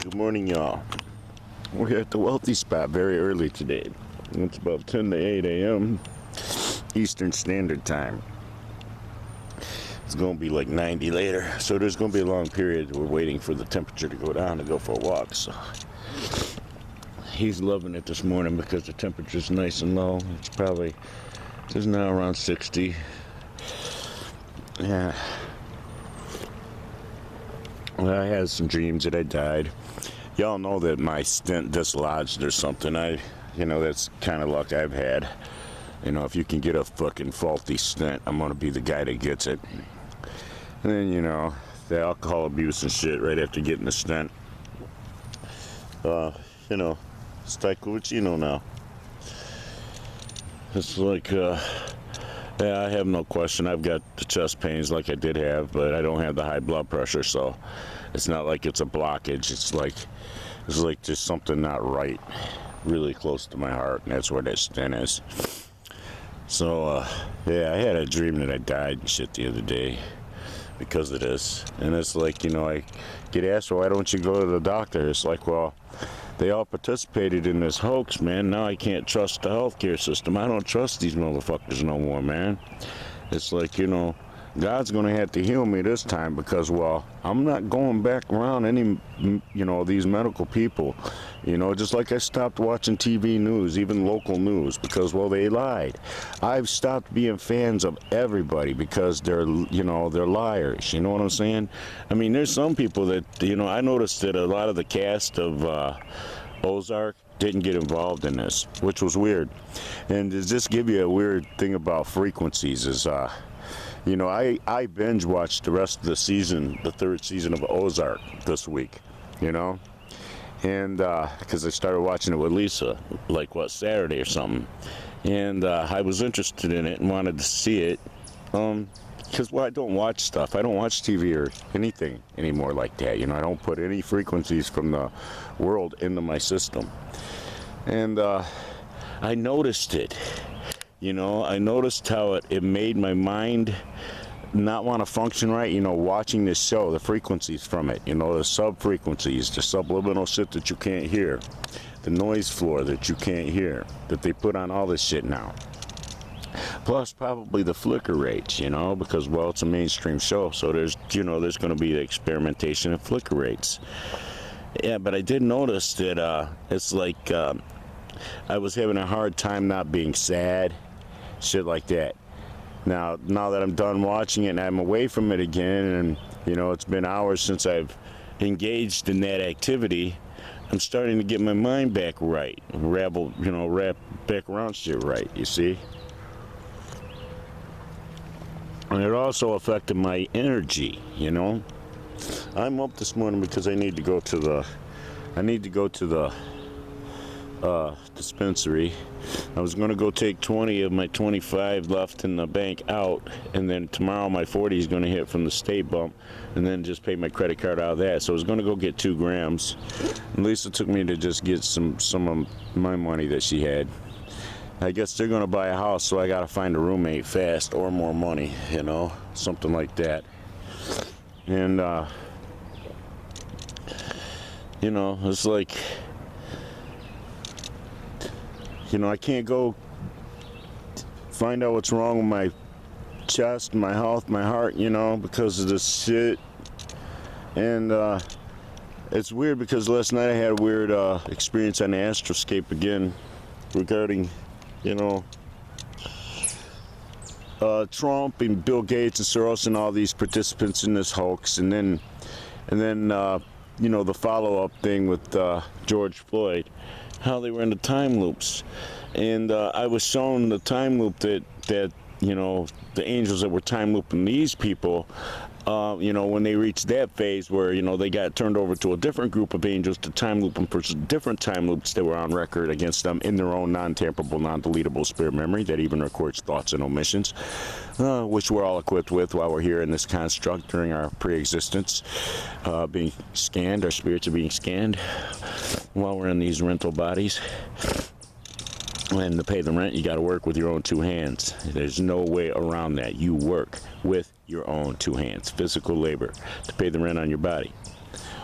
Good morning, y'all. We're at the wealthy spot very early today. It's about 10 to 8 a.m. Eastern Standard Time. It's going to be like 90 later, so there's going to be a long period. We're waiting for the temperature to go down to go for a walk. So he's loving it this morning because the temperature's nice and low. It's now around 60. Yeah. Well, I had some dreams that I died. Y'all know that my stent dislodged or something. That's kind of luck I've had. If you can get a fucking faulty stent, I'm gonna be the guy that gets it. And then, the alcohol abuse and shit right after getting the stent. It's like what you know now. It's like, yeah, I have no question. I've got the chest pains like I did have, but I don't have the high blood pressure, so it's not like it's a blockage. It's like just something not right, really close to my heart, and that's where that stent is. So, yeah, I had a dream that I died and shit the other day because of this. And it's like, I get asked, well, why don't you go to the doctor? It's like, well, they all participated in this hoax, man. Now I can't trust the healthcare system. I don't trust these motherfuckers no more, man. It's like, God's going to have to heal me this time because, well, I'm not going back around any, these medical people. Just like I stopped watching TV news, even local news, because, well, they lied. I've stopped being fans of everybody because they're liars. You know what I'm saying? I mean, there's some people that, I noticed that a lot of the cast of Ozark didn't get involved in this, which was weird. And to just give you a weird thing about frequencies is, I binge watched the rest of the season, the third season of Ozark this week, and because I started watching it with Lisa, Saturday or something, and I was interested in it and wanted to see it, because, well, I don't watch stuff. I don't watch TV or anything anymore like that, I don't put any frequencies from the world into my system, and I noticed it. I noticed how it made my mind not want to function right, watching this show, the frequencies from it, the sub-frequencies, the subliminal shit that you can't hear, the noise floor that you can't hear, that they put on all this shit now. Plus probably the flicker rates, because, well, it's a mainstream show, so there's going to be the experimentation of flicker rates. Yeah, but I did notice that it's like I was having a hard time not being sad. Shit like that. Now that I'm done watching it and I'm away from it again, and it's been hours since I've engaged in that activity, I'm starting to get my mind back right, wrap back around shit right, you see. And it also affected my energy, I'm up this morning because I need to go to the dispensary. I was going to go take 20 of my 25 left in the bank out, and then tomorrow my 40 is going to hit from the state bump, and then just pay my credit card out of that. So I was going to go get 2 grams. And Lisa took me to just get some of my money that she had. I guess they're going to buy a house, so I got to find a roommate fast, or more money, something like that. And it's like, I can't go find out what's wrong with my chest, my health, my heart, because of this shit. And it's weird because last night I had a weird experience on the Astralscape again regarding, Trump and Bill Gates and Soros and all these participants in this hoax. And then the follow-up thing with George Floyd, how they were in the time loops. And I was shown the time loop that the angels that were time looping these people, when they reached that phase where, they got turned over to a different group of angels to time loop them for different time loops that were on record against them in their own non-tamperable, non-deletable spirit memory that even records thoughts and omissions, which we're all equipped with while we're here in this construct during our pre-existence, being scanned. Our spirits are being scanned while we're in these rental bodies. And to pay the rent, you got to work with your own 2 hands. There's no way around that. You work with your own 2 hands, physical labor, to pay the rent on your body.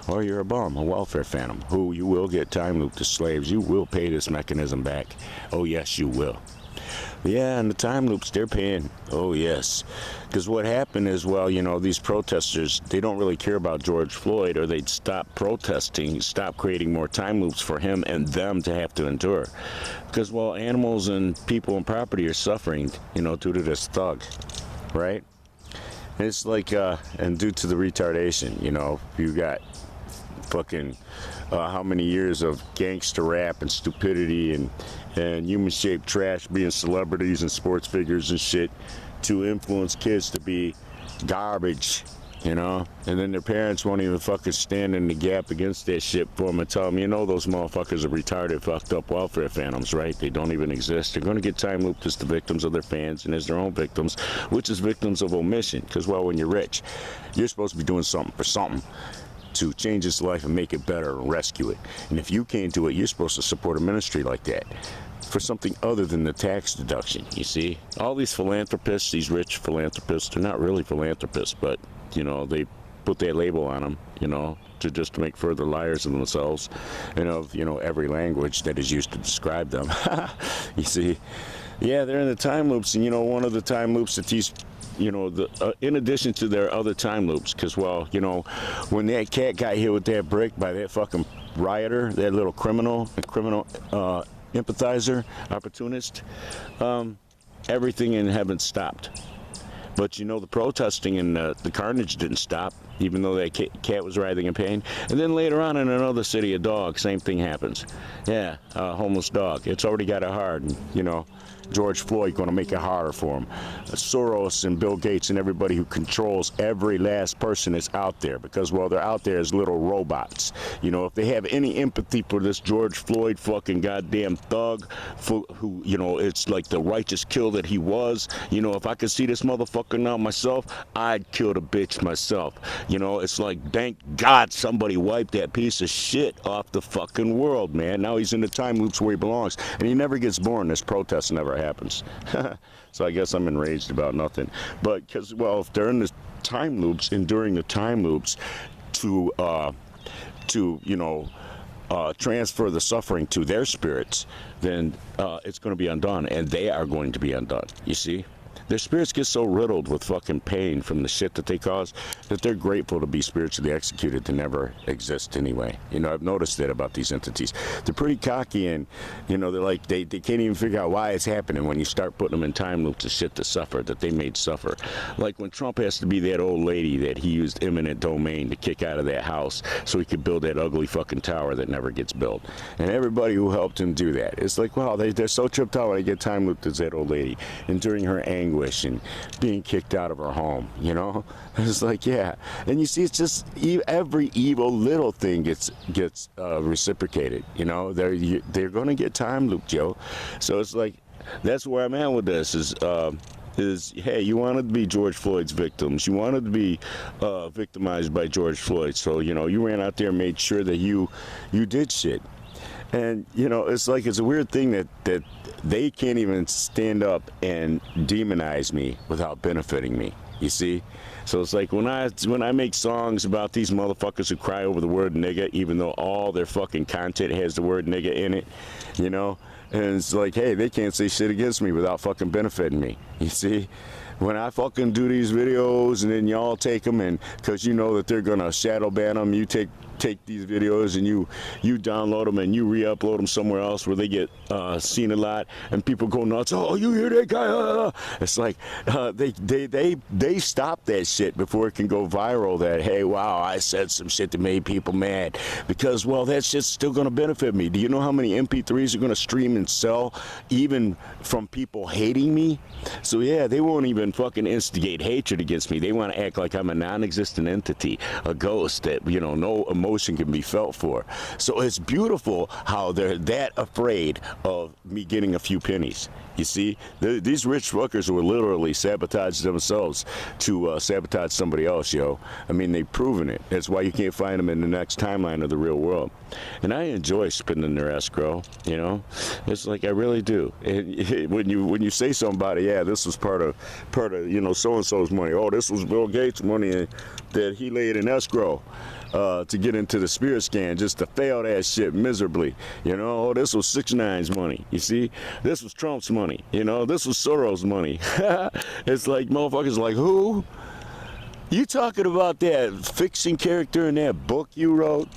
or you're a bum, a welfare phantom, who you will get time looped as slaves. You will pay this mechanism back. Oh yes, you will. Yeah, and the time loops, they're paying. Oh, yes. Because what happened is, well, you know, these protesters, they don't really care about George Floyd, or they'd stop protesting, stop creating more time loops for him and them to have to endure. Because, well, animals and people and property are suffering, you know, due to this thug, right? And it's like, and due to the retardation, you know, you got fucking how many years of gangster rap and stupidity and human-shaped trash being celebrities and sports figures and shit to influence kids to be garbage, you know? And then their parents won't even fucking stand in the gap against that shit for them and tell them, you know, those motherfuckers are retarded, fucked up welfare phantoms, right? They don't even exist. They're going to get time looped as the victims of their fans and as their own victims, which is victims of omission. Because, well, when you're rich, you're supposed to be doing something for something to change his life and make it better and rescue it. And if you can't do it, you're supposed to support a ministry like that for something other than the tax deduction, you see? All these philanthropists, these rich philanthropists, they're not really philanthropists, but, you know, they put that label on them, you know, to make further liars of themselves and of, you know, every language that is used to describe them. You see? Yeah, they're in the time loops, and, you know, one of the time loops that these, you know, in addition to their other time loops, because, well, you know, when that cat got hit with that brick by that fucking rioter, that little criminal empathizer, opportunist, everything in heaven stopped. But, you know, the protesting and the carnage didn't stop, even though that cat was writhing in pain. And then later on in another city, a dog, same thing happens. Yeah, a homeless dog. It's already got it hard, and, you know, George Floyd going to make it harder for him. Soros and Bill Gates and everybody who controls every last person that's out there, because, well, they're out there as little robots. You know, if they have any empathy for this George Floyd fucking goddamn thug, who, you know, it's like the righteous kill that he was, you know, if I could see this motherfucker now myself, I'd kill the bitch myself. You know, it's like, thank God somebody wiped that piece of shit off the fucking world, man. Now he's in the time loops where he belongs, and he never gets born. This protest never happens. So I guess I'm enraged about nothing. But because, well, if they're in the time loops, enduring the time loops to you know, transfer the suffering to their spirits, then it's going to be undone, and they are going to be undone, you see? Their spirits get so riddled with fucking pain from the shit that they cause that they're grateful to be spiritually executed to never exist anyway. You know, I've noticed that about these entities. They're pretty cocky, and, you know, they're like, they can't even figure out why it's happening when you start putting them in time loops of shit to suffer, that they made suffer. Like when Trump has to be that old lady that he used eminent domain to kick out of that house so he could build that ugly fucking tower that never gets built. And everybody who helped him do that, it's like, wow, they're so tripped out when they get time looped as that old lady, enduring her anger and being kicked out of her home, you know? It's like, yeah. And you see, it's just every evil little thing gets reciprocated, you know? They're going to get time looped, Joe. So it's like, that's where I'm at with this is, hey, you wanted to be George Floyd's victims. You wanted to be victimized by George Floyd. So, you know, you ran out there and made sure that you did shit. And, you know, it's like, it's a weird thing that they can't even stand up and demonize me without benefiting me, you see? So it's like when I make songs about these motherfuckers who cry over the word nigga, even though all their fucking content has the word nigga in it, you know? And it's like, hey, they can't say shit against me without fucking benefiting me, you see? When I fucking do these videos and then y'all take them, and because you know that they're gonna shadow ban them, you take these videos and you download them and you re-upload them somewhere else where they get seen a lot, and people go nuts. Oh, you hear that guy? It's like they stop that shit before it can go viral. That, hey, wow, I said some shit that made people mad, because, well, that shit's still gonna benefit me. Do you know how many MP3s are gonna stream and sell even from people hating me? So yeah, they won't even fucking instigate hatred against me. They want to act like I'm a non-existent entity, a ghost that, you know, no emotion can be felt for. So it's beautiful how they're that afraid of me getting a few pennies. You see, these rich fuckers will literally sabotage themselves to sabotage somebody else, yo. I mean, they've proven it. That's why you can't find them in the next timeline of the real world. And I enjoy spending their escrow, you know. It's like, I really do. And when you say somebody, yeah, this was part of you know, so and so's money. Oh, this was Bill Gates' money that he laid in escrow. to get into the spirit scan, just to fail that shit miserably. You know, oh, this was 6ix9ine's money. You see, this was Trump's money. You know, this was Soros' money. It's like motherfuckers like, who? You talking about that fiction character in that book you wrote?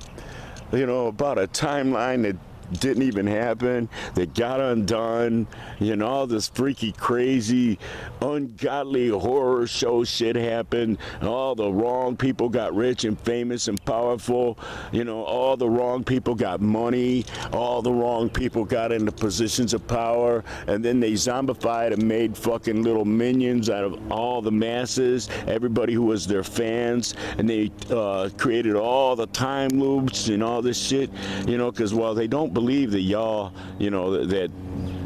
You know, about a timeline that didn't even happen, that got undone, you know, all this freaky, crazy, ungodly horror show shit happened, and all the wrong people got rich and famous and powerful, you know, all the wrong people got money, all the wrong people got into positions of power, and then they zombified and made fucking little minions out of all the masses, everybody who was their fans, and they created all the time loops and all this shit, you know, because while they don't believe that y'all, you know, that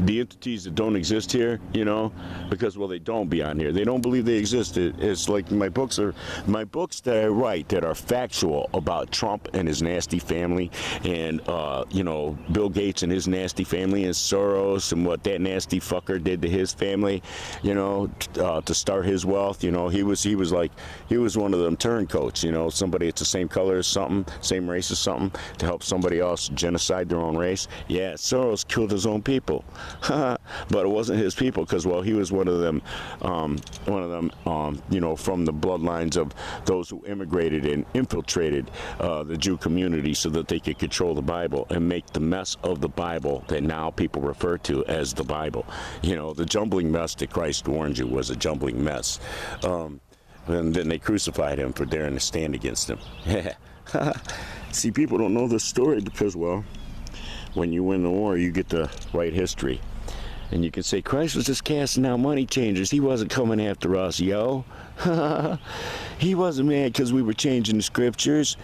the entities that don't exist here, you know, because, well, they don't beyond here. They don't believe they exist. It's like my books that I write that are factual about Trump and his nasty family, and, you know, Bill Gates and his nasty family, and Soros and what that nasty fucker did to his family, you know, to start his wealth. You know, he was one of them turncoats, you know, somebody that's the same color as something, same race as something, to help somebody else genocide their own race. Yeah, Soros killed his own people. But it wasn't his people, because, well, he was one of them, you know, from the bloodlines of those who immigrated and infiltrated the Jew community so that they could control the Bible and make the mess of the Bible that now people refer to as the Bible. You know, the jumbling mess that Christ warned you was a jumbling mess. And then they crucified him for daring to stand against him. See, people don't know this story because, well, when you win the war, you get to write history. And you can say, Christ was just casting out money changers. He wasn't coming after us, yo. He wasn't mad because we were changing the scriptures.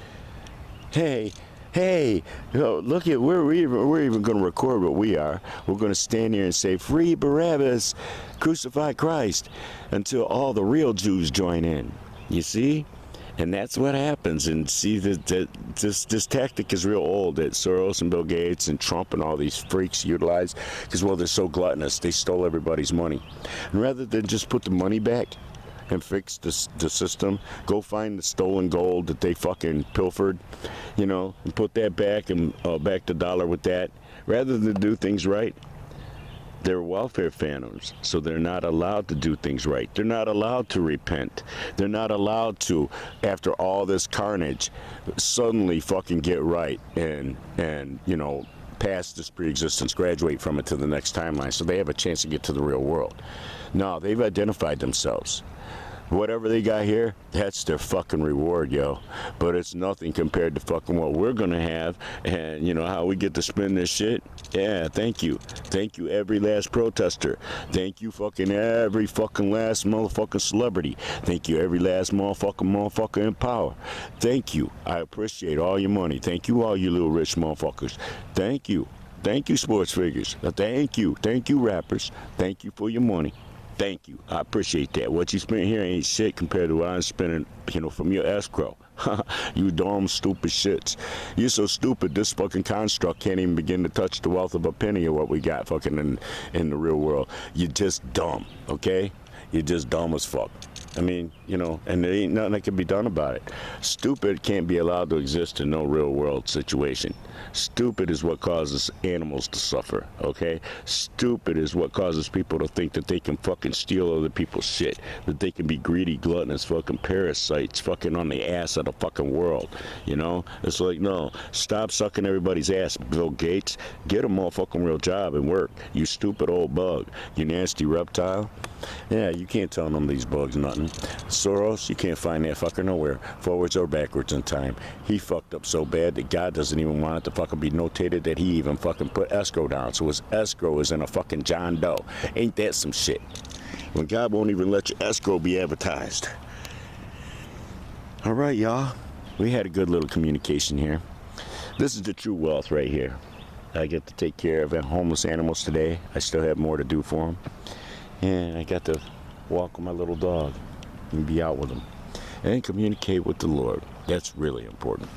Hey, look at, we're even going to record what we are. We're going to stand here and say, free Barabbas, crucify Christ, until all the real Jews join in. You see? And that's what happens. And see, this tactic is real old that Soros and Bill Gates and Trump and all these freaks utilize, because, well, they're so gluttonous. They stole everybody's money. And rather than just put the money back and fix the system, go find the stolen gold that they fucking pilfered, you know, and put that back and back the dollar with that. Rather than do things right, they're welfare phantoms, so they're not allowed to do things right. They're not allowed to repent. They're not allowed to, after all this carnage, suddenly fucking get right and you know, pass this pre-existence, graduate from it to the next timeline, so they have a chance to get to the real world. No, they've identified themselves. Whatever they got here, that's their fucking reward, yo. But it's nothing compared to fucking what we're gonna have, and you know how we get to spend this shit. Yeah, thank you every last protester. Thank you fucking every fucking last motherfucking celebrity. Thank you every last motherfucker in power. Thank you. I appreciate all your money. Thank you, all you little rich motherfuckers. Thank you sports figures. Thank you rappers. Thank you for your money. Thank you. I appreciate that. What you spent here ain't shit compared to what I'm spending, you know, from your escrow. You dumb, stupid shits. You're so stupid, this fucking construct can't even begin to touch the wealth of a penny of what we got fucking in the real world. You're just dumb, okay? You're just dumb as fuck. I mean, you know, and there ain't nothing that can be done about it. Stupid can't be allowed to exist in no real world situation. Stupid is what causes animals to suffer, okay? Stupid is what causes people to think that they can fucking steal other people's shit, that they can be greedy, gluttonous, fucking parasites, fucking on the ass of the fucking world, you know? It's like, no, stop sucking everybody's ass, Bill Gates. Get a motherfucking real job and work, you stupid old bug, you nasty reptile. Yeah, you can't tell none of these bugs nothing. Soros, you can't find that fucker nowhere, forwards or backwards in time. He fucked up so bad that God doesn't even want it to fucking be notated that he even fucking put escrow down. So his escrow is in a fucking John Doe. Ain't that some shit? When God won't even let your escrow be advertised. All right, y'all. We had a good little communication here. This is the true wealth right here. I get to take care of homeless animals today. I still have more to do for them. And I got to walk with my little dog and be out with him and communicate with the Lord. That's really important.